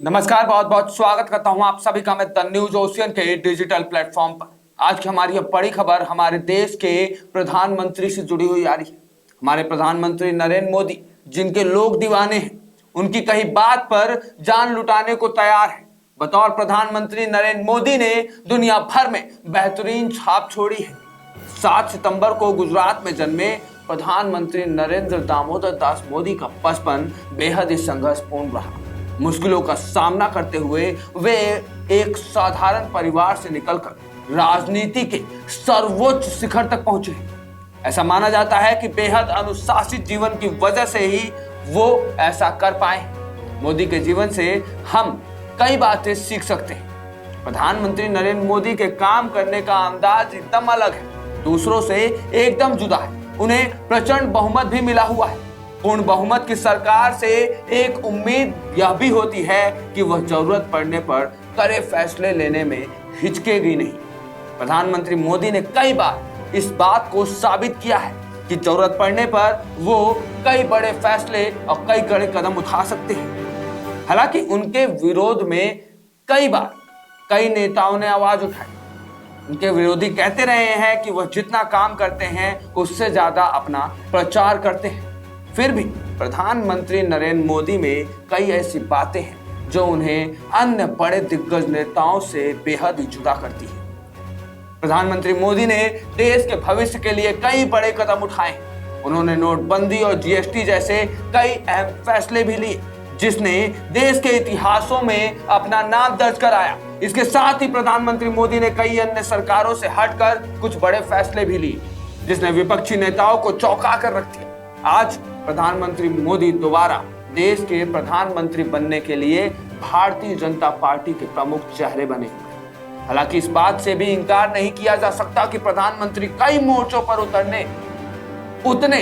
नमस्कार, बहुत बहुत स्वागत करता हूं आप सभी का मैं द न्यूज ओशियन के डिजिटल प्लेटफॉर्म पर। आज की हमारी यह बड़ी खबर हमारे देश के प्रधानमंत्री से जुड़ी हुई आ रही है। हमारे प्रधानमंत्री नरेंद्र मोदी, जिनके लोग दीवाने हैं, उनकी कही बात पर जान लुटाने को तैयार है। बतौर प्रधानमंत्री नरेंद्र मोदी ने दुनिया भर में बेहतरीन छाप छोड़ी है। 7 सितंबर को गुजरात में जन्मे प्रधानमंत्री नरेंद्र दामोदर दास मोदी का बचपन बेहद ही संघर्षपूर्ण रहा। मुश्किलों का सामना करते हुए वे एक साधारण परिवार से निकलकर राजनीति के सर्वोच्च शिखर तक पहुंचे। ऐसा माना जाता है कि बेहद अनुशासित जीवन की वजह से ही वो ऐसा कर पाए। मोदी के जीवन से हम कई बातें सीख सकते हैं। प्रधानमंत्री नरेंद्र मोदी के काम करने का अंदाज एकदम अलग है, दूसरों से एकदम जुदा है। उन्हें प्रचंड बहुमत भी मिला हुआ है। पूर्ण बहुमत की सरकार से एक उम्मीद यह भी होती है कि वह जरूरत पड़ने पर कड़े फैसले लेने में हिचकेगी नहीं। प्रधानमंत्री मोदी ने कई बार इस बात को साबित किया है कि जरूरत पड़ने पर वो कई बड़े फैसले और कई कड़े कदम उठा सकते हैं। हालांकि उनके विरोध में कई बार कई नेताओं ने आवाज उठाई। उनके विरोधी कहते रहे हैं कि वह जितना काम करते हैं उससे ज्यादा अपना प्रचार करते हैं। फिर भी प्रधानमंत्री नरेंद्र मोदी में कई ऐसी बातें हैं जो उन्हें अन्य बड़े दिग्गज नेताओं से बेहद ही जुदा करती है। प्रधानमंत्री मोदी ने देश के भविष्य के लिए कई बड़े कदम उठाए। उन्होंने नोटबंदी और जीएसटी जैसे कई अहम फैसले भी लिए, जिसने देश के इतिहासों में अपना नाम दर्ज कराया। इसके साथ ही प्रधानमंत्री मोदी ने कई अन्य सरकारों से हटकर कुछ बड़े फैसले भी लिए, जिसने विपक्षी नेताओं को चौंका कर रख दिया। आज प्रधानमंत्री मोदी दोबारा देश के प्रधानमंत्री बनने के लिए भारतीय जनता पार्टी के प्रमुख चेहरे बने हुए। हालांकि इस बात से भी इंकार नहीं किया जा सकता कि प्रधानमंत्री कई मोर्चों पर उतने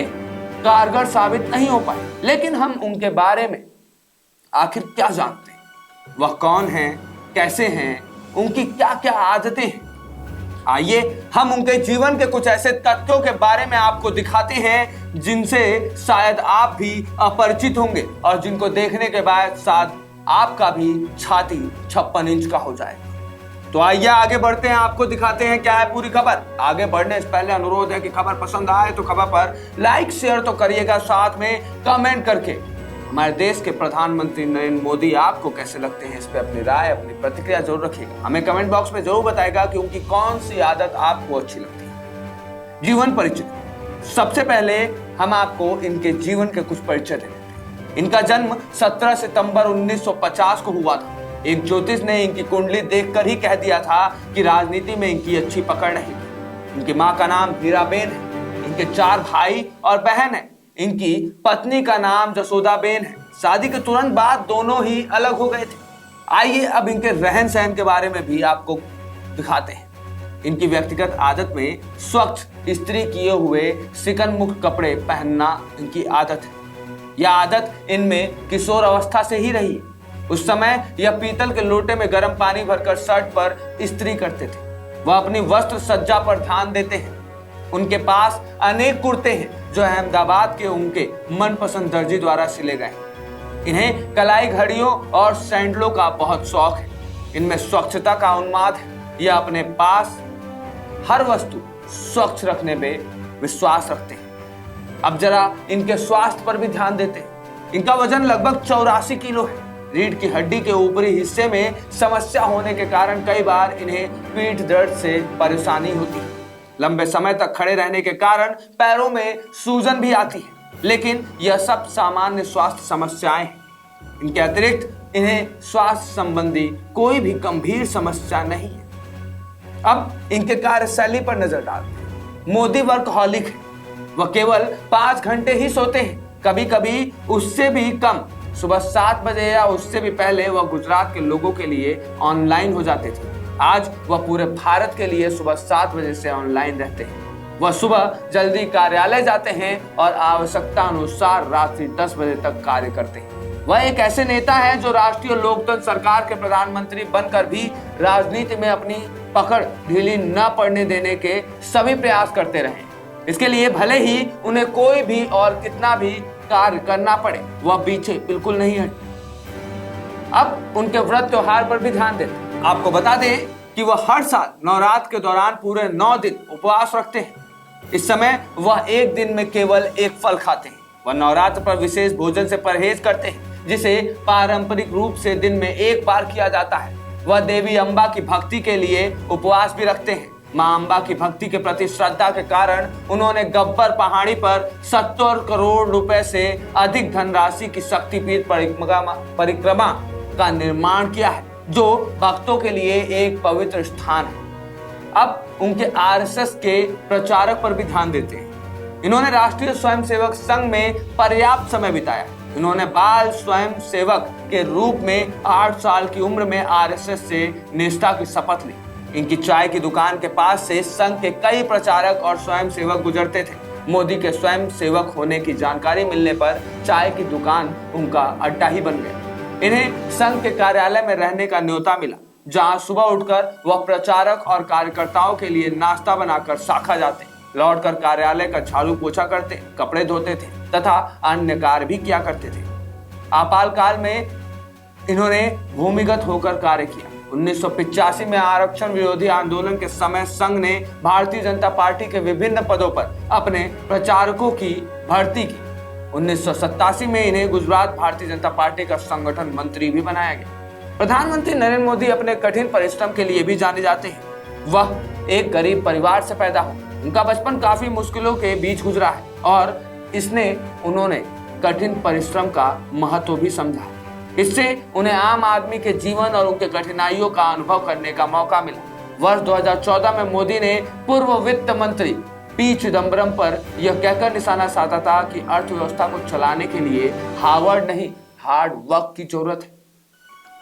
कारगर साबित नहीं हो पाए। लेकिन हम उनके बारे में आखिर क्या जानते हैं, वह कौन हैं, कैसे हैं, उनकी क्या क्या आदतें हैं। आइए हम उनके जीवन के कुछ ऐसे तथ्यों के बारे में आपको दिखाते हैं जिनसे शायद आप भी अपरिचित होंगे और जिनको देखने के बाद शायद आपका भी छाती 56 इंच का हो जाए। तो आइए आगे बढ़ते हैं, आपको दिखाते हैं क्या है पूरी खबर। आगे बढ़ने से पहले अनुरोध है कि खबर पसंद आए तो खबर पर लाइक शेयर तो करिएगा, साथ में कमेंट करके हमारे देश के प्रधानमंत्री नरेंद्र मोदी आपको कैसे लगते हैं इस पे अपनी राय, अपनी प्रतिक्रिया जरूर रखिएगा। हमें कमेंट बॉक्स में जरूर बताएगा कि उनकी कौन सी आदत आपको अच्छी लगती है। जीवन परिचय। सबसे पहले हम आपको इनके जीवन के कुछ परिचय देते हैं। इनका जन्म 17 सितंबर 1950 को हुआ था। एक ज्योतिष ने इनकी कुंडली देखकर ही कह दिया था कि राजनीति में इनकी अच्छी पकड़ नहीं। इनकी माँ का नाम हीराबेन है। इनके 4 भाई और बहन है। इनकी पत्नी का नाम जसोदाबेन है। शादी के तुरंत बाद दोनों ही अलग हो गए थे। आइए अब इनके रहन सहन के बारे में भी आपको दिखाते हैं। इनकी व्यक्तिगत आदत में स्वच्छ इस्त्री किए हुए सिकन मुक्त कपड़े पहनना इनकी आदत है। यह आदत इनमें किशोर अवस्था से ही रही। उस समय यह पीतल के लोटे में गर्म पानी भरकर शर्ट पर इस्त्री करते थे। वह अपनी वस्त्र सज्जा पर ध्यान देते हैं। उनके पास अनेक कुर्ते हैं जो अहमदाबाद के उनके मनपसंद दर्जी द्वारा सिले गए। इन्हें कलाई घड़ियों और सैंडलों का बहुत शौक है। इनमें स्वच्छता का उन्माद है। यह अपने पास हर वस्तु स्वच्छ रखने में विश्वास रखते हैं। अब जरा इनके स्वास्थ्य पर भी ध्यान देते हैं। इनका वजन लगभग 84 किलो है। रीढ़ की हड्डी के ऊपरी हिस्से में समस्या होने के कारण कई बार इन्हें पीठ दर्द से परेशानी होती है। लंबे समय तक खड़े रहने के कारण पैरों में सूजन भी आती है, लेकिन यह सब सामान्य स्वास्थ्य समस्याएं हैं। इनके अतिरिक्त इन्हें स्वास्थ्य संबंधी कोई भी गंभीर समस्या नहीं है। अब इनके कार्यशैली पर नजर डालते हैं। मोदी वर्कहॉलिक है। वह केवल 5 घंटे ही सोते हैं, कभी कभी उससे भी कम। सुबह 7 बजे या उससे भी पहले वह गुजरात के लोगों के लिए ऑनलाइन हो जाते थे। आज वह पूरे भारत के लिए सुबह 7 बजे से ऑनलाइन रहते हैं। वह सुबह जल्दी कार्यालय जाते हैं और आवश्यकता अनुसार रात्रि 10 बजे तक कार्य करते हैं। वह एक ऐसे नेता हैं जो राष्ट्रीय लोकतंत्र सरकार के प्रधानमंत्री बनकर भी राजनीति में अपनी पकड़ ढीली न पड़ने देने के सभी प्रयास करते रहे। इसके लिए भले ही उन्हें कोई भी और कितना भी कार्य करना पड़े, वह पीछे बिल्कुल नहीं हटे। अब उनके व्रत त्योहार पर भी ध्यान देते हैं। आपको बता दें कि वह हर साल नवरात्र के दौरान पूरे 9 दिन उपवास रखते हैं। इस समय वह एक दिन में केवल एक फल खाते हैं। वह नवरात्र पर विशेष भोजन से परहेज करते हैं, जिसे पारंपरिक रूप से दिन में एक बार किया जाता है। वह देवी अम्बा की भक्ति के लिए उपवास भी रखते हैं। मां अम्बा की भक्ति के प्रति श्रद्धा के कारण उन्होंने गब्बर पहाड़ी पर 70 करोड़ रुपए से अधिक धनराशि की शक्तिपीठ परिक्रमा का निर्माण किया है, जो भक्तों के लिए एक पवित्र स्थान है। अब उनके आरएसएस के प्रचारक पर भी ध्यान देते हैं। इन्होंने राष्ट्रीय स्वयंसेवक संघ में पर्याप्त समय बिताया। इन्होंने बाल स्वयंसेवक के रूप में 8 साल की उम्र में आरएसएस से निष्ठा की शपथ ली। इनकी चाय की दुकान के पास से संघ के कई प्रचारक और स्वयंसेवक गुजरते थे। मोदी के स्वयंसेवक होने की जानकारी मिलने पर चाय की दुकान उनका अड्डा ही बन गया। इन्हें संघ के कार्यालय में रहने का न्योता मिला, जहां सुबह उठकर वह प्रचारक और कार्यकर्ताओं के लिए नाश्ता बनाकर शाखा जाते, लौटकर कार्यालय का झाड़ू पोछा करते, कपड़े धोते थे तथा अन्य कार्य भी किया करते थे। आपातकाल में इन्होंने भूमिगत होकर कार्य किया। 1985 में आरक्षण विरोधी आंदोलन के समय संघ ने भारतीय जनता पार्टी के विभिन्न पदों पर अपने प्रचारकों की भर्ती की। 1987 में इन्हें गुजरात भारतीय जनता पार्टी का संगठन मंत्री भी बनाया गया। प्रधानमंत्री नरेंद्र मोदी अपने कठिन परिश्रम के लिए भी जाने जाते हैं। वह एक गरीब परिवार से पैदा हुए। उनका बचपन काफी मुश्किलों के बीच गुजरा है और उन्होंने कठिन परिश्रम का महत्व भी समझा। इससे उन्हें आम आदमी के जीवन और उनके कठिनाइयों का अनुभव करने का मौका मिला। वर्ष 2014 में मोदी ने पूर्व वित्त मंत्री पी चिदम्बरम पर यह कहकर निशाना साधा था कि अर्थव्यवस्था को चलाने के लिए हार्ड नहीं, हार्ड वर्क की जरूरत है।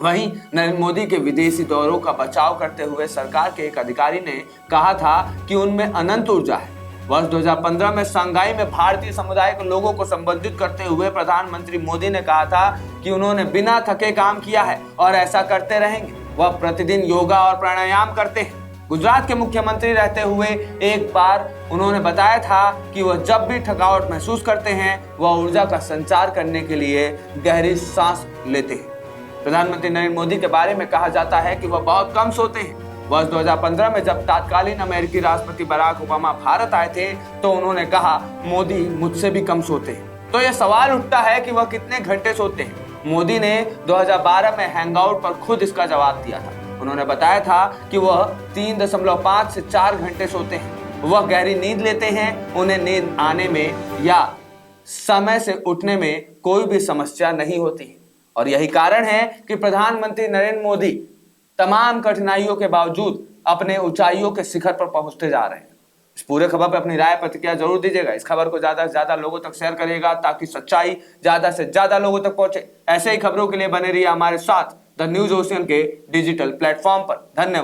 वहीं नरेंद्र मोदी के विदेशी दौरों का बचाव करते हुए सरकार के एक अधिकारी ने कहा था कि उनमें अनंत ऊर्जा है। वर्ष 2015 में शंघाई में भारतीय समुदाय के लोगों को संबोधित करते हुए प्रधानमंत्री मोदी ने कहा था कि उन्होंने बिना थके काम किया है और ऐसा करते रहेंगे। वह प्रतिदिन योगा और प्राणायाम करते हैं। गुजरात के मुख्यमंत्री रहते हुए एक बार उन्होंने बताया था कि वह जब भी थकावट महसूस करते हैं, वह ऊर्जा का संचार करने के लिए गहरी सांस लेते हैं। प्रधानमंत्री नरेंद्र मोदी के बारे में कहा जाता है कि वह बहुत कम सोते हैं। वर्ष 2015 में जब तत्कालीन अमेरिकी राष्ट्रपति बराक ओबामा भारत आए थे, तो उन्होंने कहा, मोदी मुझसे भी कम सोते हैं। तो यह सवाल उठता है कि वह कितने घंटे सोते हैं। मोदी ने 2012 में हैंगआउट पर खुद इसका जवाब दिया था। उन्होंने बताया था कि वह 3.5 से 4 घंटे सोते हैं। वह गहरी नींद लेते हैं। उन्हें नींद आने में या समय से उठने में कोई भी समस्या नहीं होती। और यही कारण है कि प्रधानमंत्री नरेंद्र मोदी तमाम कठिनाइयों के बावजूद अपने ऊंचाइयों के शिखर पर पहुंचते जा रहे हैं। इस पूरे खबर पर अपनी राय प्रतिक्रिया जरूर दीजिएगा। इस खबर को ज्यादा से ज्यादा लोगों तक शेयर करिएगा ताकि सच्चाई ज्यादा से ज्यादा लोगों तक पहुंचे। ऐसे ही खबरों के लिए बने रहिए हमारे साथ द न्यूज ओशियन के डिजिटल प्लेटफॉर्म पर। धन्यवाद।